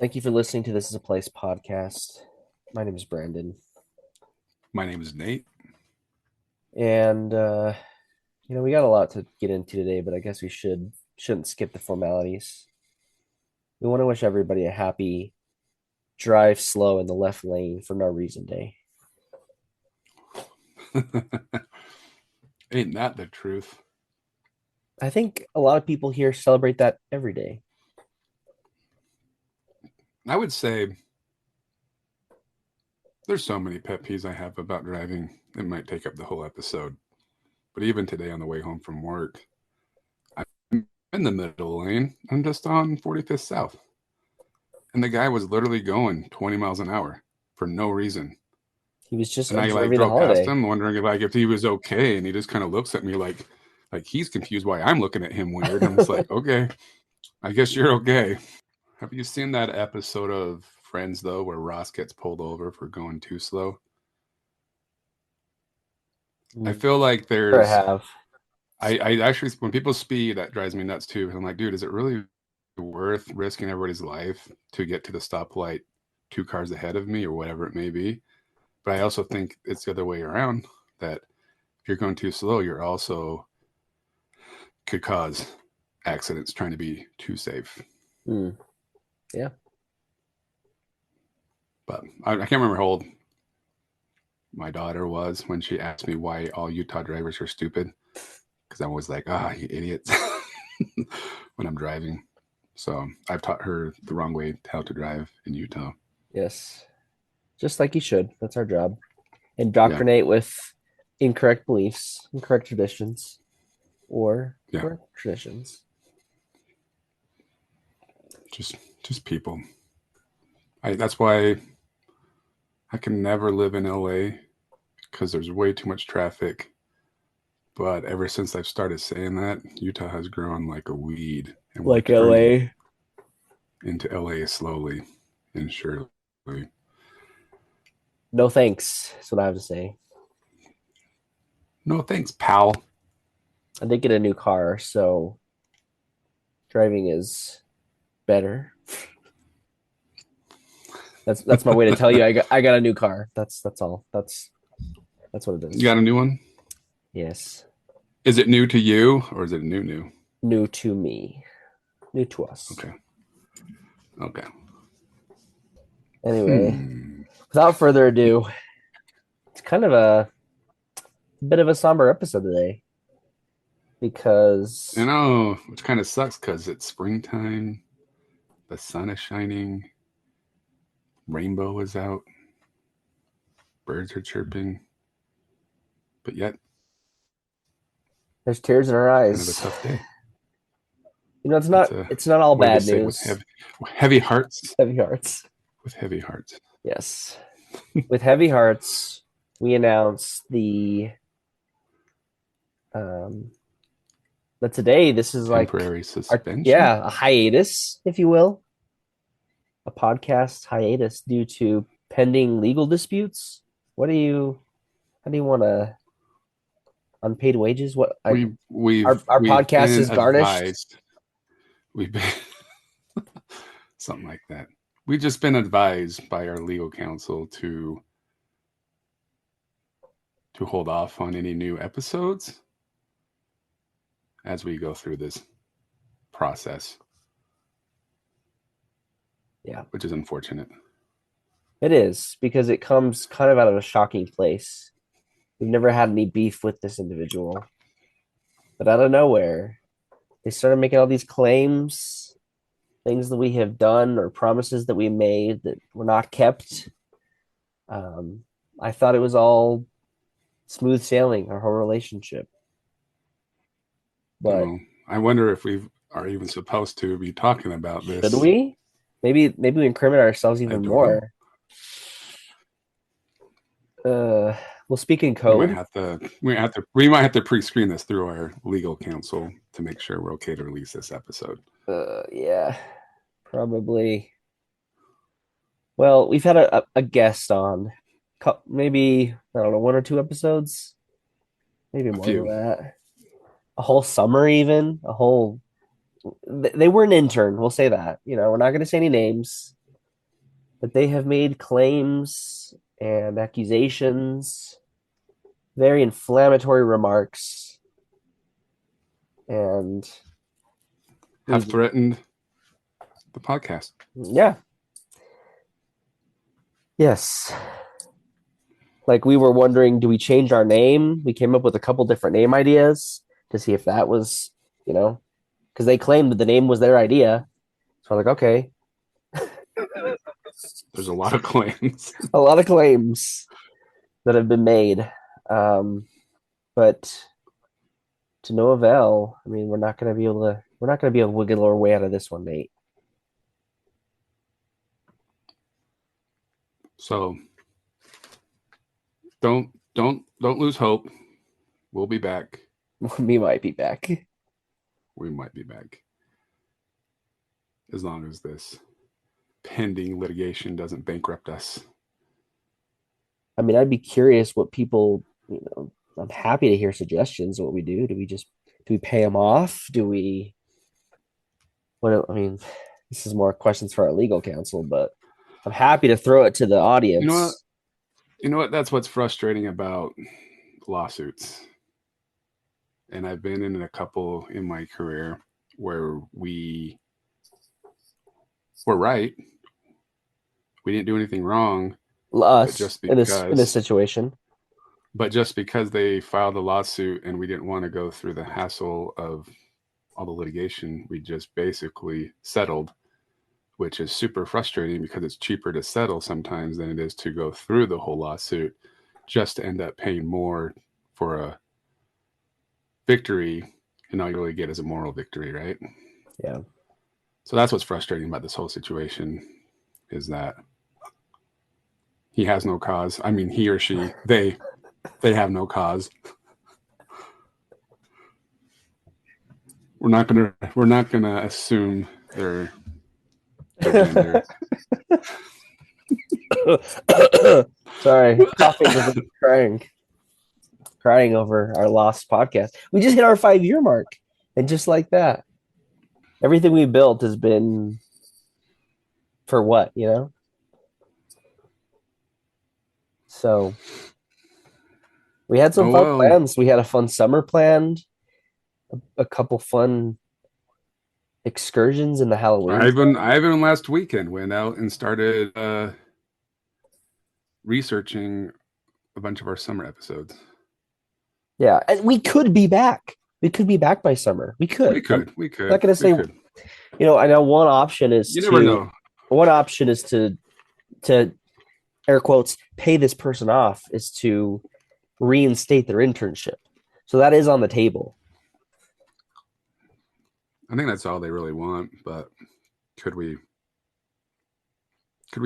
Thank you for listening to This Is a Place podcast. My name is Brandon, My name is Nate. and we got a lot to get into today, but I guess we shouldn't skip the formalities. We want to wish everybody a happy drive slow in the left lane for no reason day. Ain't that the truth? I think a lot of people here celebrate that every day. I would say there's so many pet peeves I have about driving. It might take up the whole episode. But even today on the way home from work, I'm in the middle lane. I'm just on 45th South. And the guy was literally going 20 miles an hour for no reason. He was just And I observing the drove past holiday. him wondering if he was okay. And he just kind of looks at me like he's confused why I'm looking at him weird. I'm just like, okay, I guess you're okay. Have you seen that episode of Friends though, where Ross gets pulled over for going too slow? I feel like Sure, I there's, have. I actually, when people speed, that drives me nuts too. I'm like, dude, is it really worth risking everybody's life to get to the stoplight 2 cars ahead of me or whatever it may be? But I also think it's the other way around that if you're going too slow, you're also could cause accidents trying to be too safe. Mm, yeah. But I can't remember how old my daughter was when she asked me why all Utah drivers are stupid. Because I'm always like, you idiots, when I'm driving. So I've taught her the wrong way how to drive in Utah. Yes. Just like you should. That's our job. Yeah, Indoctrinate with incorrect beliefs, incorrect traditions, or yeah, correct traditions. just just people. That's why I can never live in LA because there's way too much traffic. But ever since I've started saying that, Utah has grown like a weed, and we're Like turning LA. into LA slowly and surely. No thanks. That's what I have to say. No thanks, pal. I did get a new car, so driving is better. That's my way to tell you I got a new car. That's all. That's what it You is. got a new one? Yes. Is it new to you or is it new? New to me. New to us. Okay. Okay. Anyway, Hmm. without further ado, it's kind of a bit of a somber episode today You because know, which kind of sucks because it's springtime, the sun is shining, rainbow is out, birds are chirping, but yet there's tears in our kind of a eyes. tough day. It's It's not a it's not all what do they bad say news. heavy hearts Heavy hearts. with heavy hearts. Yes. With heavy hearts, we announce the um but today this is like Temporary our suspension. a hiatus, if you will, a podcast hiatus due to pending legal disputes. What do you how do you want to unpaid wages? What I our We've podcast been is garnished. advised. We've been something like that. We've just been advised by our legal counsel to hold off on any new episodes as we go through this process, Yeah, which is unfortunate. it is because it comes kind of out of a shocking place. We've never had any beef with this individual, but out of nowhere, they started making all these claims, things that we have done or promises that we made that were not kept. Um, I thought it was all smooth sailing, our whole relationship, but So I wonder if we are even supposed to be talking about should this. we? Maybe we incriminate ourselves I even don't know. more. Uh, we'll speak in We might code. have to. We might have to pre-screen this through our legal counsel to make sure we're okay to release this episode. Yeah, probably. Well, we've had a guest on, maybe I don't know, one or two episodes, maybe A more than few. that. A whole summer, even a whole. They were an intern. We'll say that. We're not going to say any names. But they have made claims and accusations, very inflammatory remarks, and Have we, threatened the podcast. yeah, yes. Like we were wondering, do we change our name? We came up with a couple different name ideas to see if that was, you know, because they claimed that the name was their idea. So I'm like, okay, There's a lot of claims. a lot of claims that have been made, um, but to no avail. I mean, we're not going to be able to wiggle our way out of this one, Nate. So don't lose hope. We'll be back. We might be back. We might be back. As long as this pending litigation doesn't bankrupt us. I mean, I'd be curious what people, you know, I'm happy to hear suggestions of what we do. Do we pay them off? Do we, what, I mean, this is more questions for our legal counsel, but I'm happy to throw it to the You know what? audience. You know what? That's what's frustrating about lawsuits. And I've been in a couple in my career where we were right. We didn't do anything wrong, but Us in this situation. just because they filed a lawsuit and we didn't want to go through the hassle of all the litigation, we just basically settled, which is super frustrating because it's cheaper to settle sometimes than it is to go through the whole lawsuit just to end up paying more for a victory, and all you really get is a moral victory, right? Yeah. So that's what's frustrating about this whole situation is that he has no cause. I mean, he or she, they have no cause. We're not gonna assume they're the gender. Sorry, coughing because I'm crying over our lost podcast. We just hit our 5 year mark, and just like that, everything we built has been for what, you know? So we had some Oh fun well. plans. We had a fun summer planned, a couple fun excursions in the Halloween I time. even last weekend went out and started researching a bunch of our summer episodes. Yeah, and we could be back. We could be back by summer. We could. I'm not gonna We say, could. you know, I know You never know. one option is to air quotes pay this person off is to reinstate their internship. So that is on the table. I think that's all they really want, but could we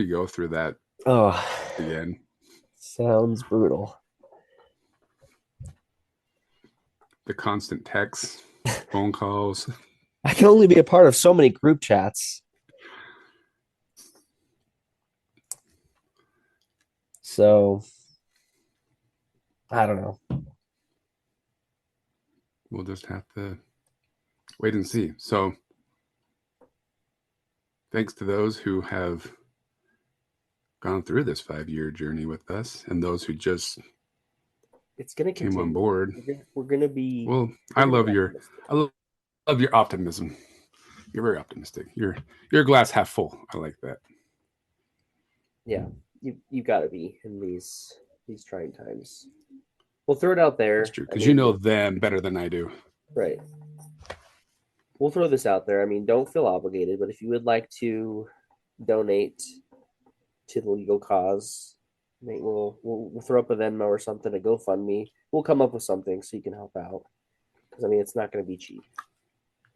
go through that Oh, again? sounds brutal. The constant texts, phone calls. I can only be a part of so many group chats. So I don't know. We'll just have to wait and see. So, thanks to those who have gone through this 5 year journey with us and those who just It's gonna came on continue. board. We're gonna be Well, we're gonna be optimistic. I love your optimism. You're very optimistic. You're glass half full. I like that. Yeah, you got to be in these trying times. We'll throw it out That's there. true I because you mean, know them better than I do. right. We'll throw this out there. I mean, don't feel obligated, but if you would like to donate to the legal cause, we'll throw up a Venmo or something, a GoFundMe. We'll come up with something so you can help out. Because I mean, it's not going to be cheap.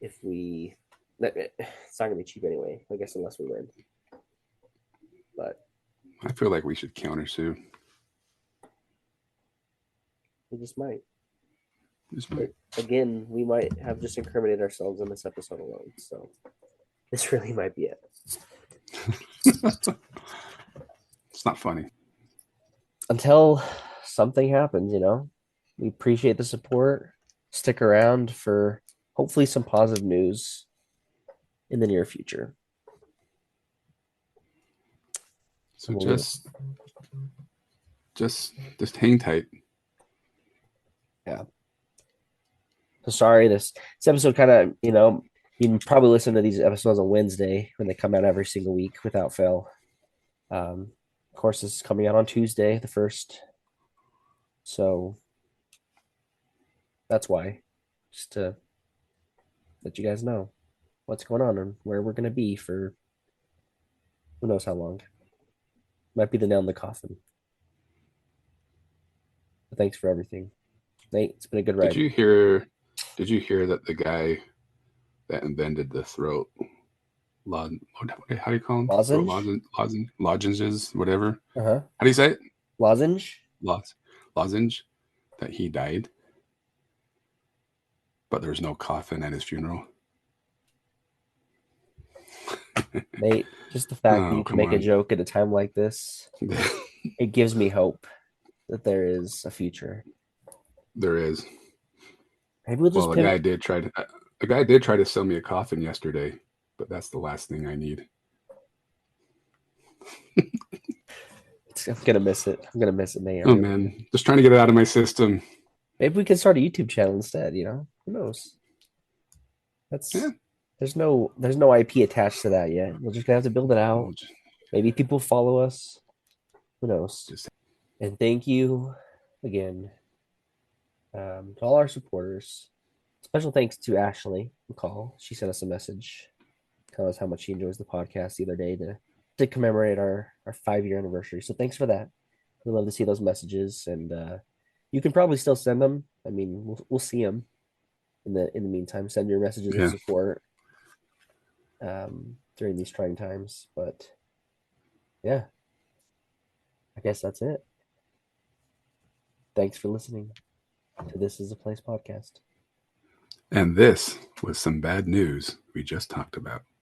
If we, it's not going to be cheap anyway. I guess unless we win. But I feel like we should countersue. we just might. Just might. Again, we might have just incriminated ourselves in this episode alone. So this really might be it. It's not funny. Until something happens, you know, we appreciate the support. Stick around for hopefully some positive news in the near future. So just hang tight. Yeah. So sorry, this episode kind of, you can probably listen to these episodes on Wednesday when they come out every single week without fail. Of course, this is coming out on Tuesday, the first. So that's why, just to let you guys know what's going on and where we're gonna be for who knows how long. Might be the nail in the coffin. But thanks for everything, Nate. It's been a good Did ride. you hear? Did you hear that the guy that invented the throat how do you call them? Throat Lozenge? lozenges, whatever. Uh huh. How do you say it? Lozenge? Lozenge. That he died, but there's no coffin at his funeral. Nate, just the fact that Oh, you can come make a on. joke at a time like this, it gives me hope that there is a future. There is. Maybe we'll just Well, pivot. a guy did try to sell me a coffin yesterday, but that's the last thing I need. I'm gonna miss it. I'm gonna miss it, Nate. I Oh really. man, just trying to get it out of my system. Maybe we can start a YouTube channel instead. Who knows? Yeah. That's there's no IP attached to that yet. We're just gonna have to build it out. We'll Maybe people follow us. Who knows? just And thank you again, to all our supporters. Special thanks to Ashley McCall. She sent us a message, telling us how much she enjoys the podcast the other day to commemorate our 5 year anniversary. So thanks for that. We love to see those messages, and you can probably still send them. I mean, we'll see them in the meantime. Send your messages of yeah. support during these trying times. But yeah, I guess that's it. Thanks for listening to This Is a Place podcast. And this was some bad news we just talked about.